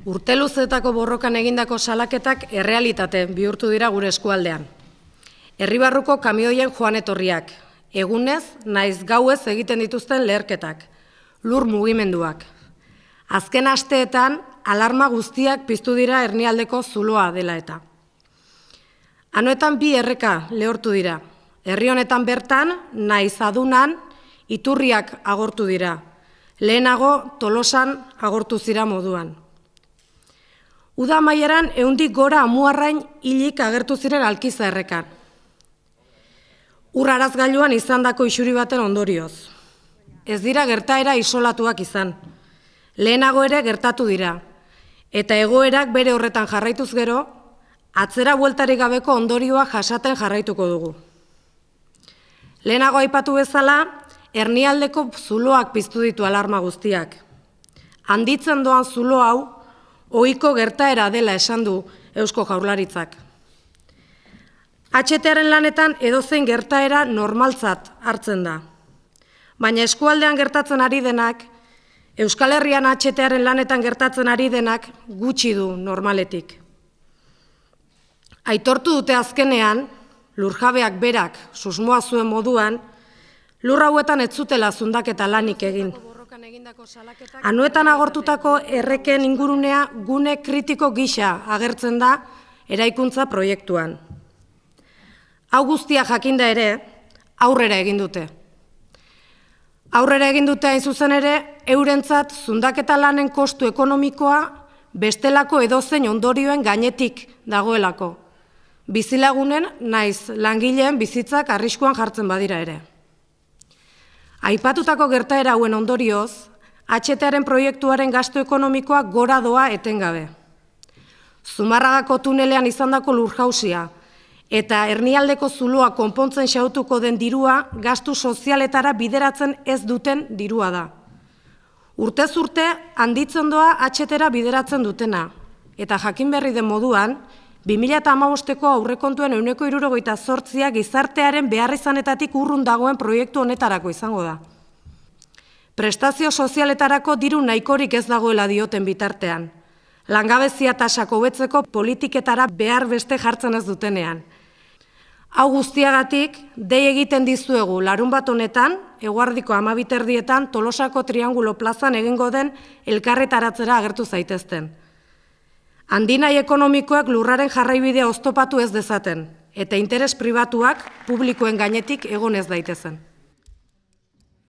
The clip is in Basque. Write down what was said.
Urte luzetako borrokan egindako salaketak errealitate bihurtu dira gure eskualdean. Herribarruko kamioien joan etorriak, egunez naiz gauez egiten dituzten leherketak, lur mugimenduak. Azken asteetan alarma guztiak piztu dira hernialdeko zuloa dela eta. Anoetan bi erreka lehortu dira. Herri honetan bertan, naiz adunan, iturriak agortu dira. Lehenago Tolosan agortu zira moduan. Uda amaieran 100 gora amuarrain hilik agertu ziren Alkiza errekan. Ur arazgailuan izandako isuri baten ondorioz. Ez dira gertaera isolatuak izan. Lehenago ere gertatu dira. Eta egoerak bere horretan jarraituz gero, atzera bueltarik gabeko ondorioa jasaten jarraituko dugu. Lehenago aipatu bezala, hernialdeko zuloak piztu ditu alarma guztiak. Handitzen doan zulo hau, ohiko gertaera dela esan du Eusko Jaurlaritzak. HTaren lanetan edozein gertaera normaltzat hartzen da. Baina eskualdean gertatzen ari denak, Euskal Herrian HTaren lanetan gertatzen ari denak gutxi du normaletik. Aitortu dute azkenean, lurjabeak berak susmoa zuen moduan, lur hauetan ez zutela zundaketa lanik egin. Anoetan agortutako erreken ingurunea gune kritiko gisa agertzen da eraikuntza proiektuan. Hau guztia jakinda ere, aurrera egin dute. Aurrera egin dute hain zuzen ere, eurentzat zundaketa lanen kostu ekonomikoa bestelako edozein ondorioen gainetik dagoelako. Bizilagunen naiz langileen bizitzak arriskuan jartzen badira ere. Aipatutako gertaera hauen ondorioz, HTaren proiektuaren gastu ekonomikoa gora doa etengabe. Zumarragako tunelean izandako lurjausia eta hernialdeko zuloa konpontzen xautuko den dirua gastu sozialetara bideratzen ez duten dirua da. Urtez urte handitzen doa HTera bideratzen dutena, eta jakin berri den moduan, 2015ko aurrekontuen 78% gizartearen beharrizanetatik urrun dagoen proiektu honetarako izango da. Prestazio sozialetarako diru nahikorik ez dagoela dioten bitartean. Langabezia tasak hobetzeko politiketara behar beste jartzen ez dutenean. Hau guztiagatik, dei egiten dizuegu larunbat honetan, eguerdiko 12:00 Tolosako Triangulo plazan egingo den elkarretaratzera agertu zaitezten. Handinai ekonomikoak lurraren jarraibidea oztopatu ez dezaten, eta interes pribatuak publikoen gainetik egon ez daitezen.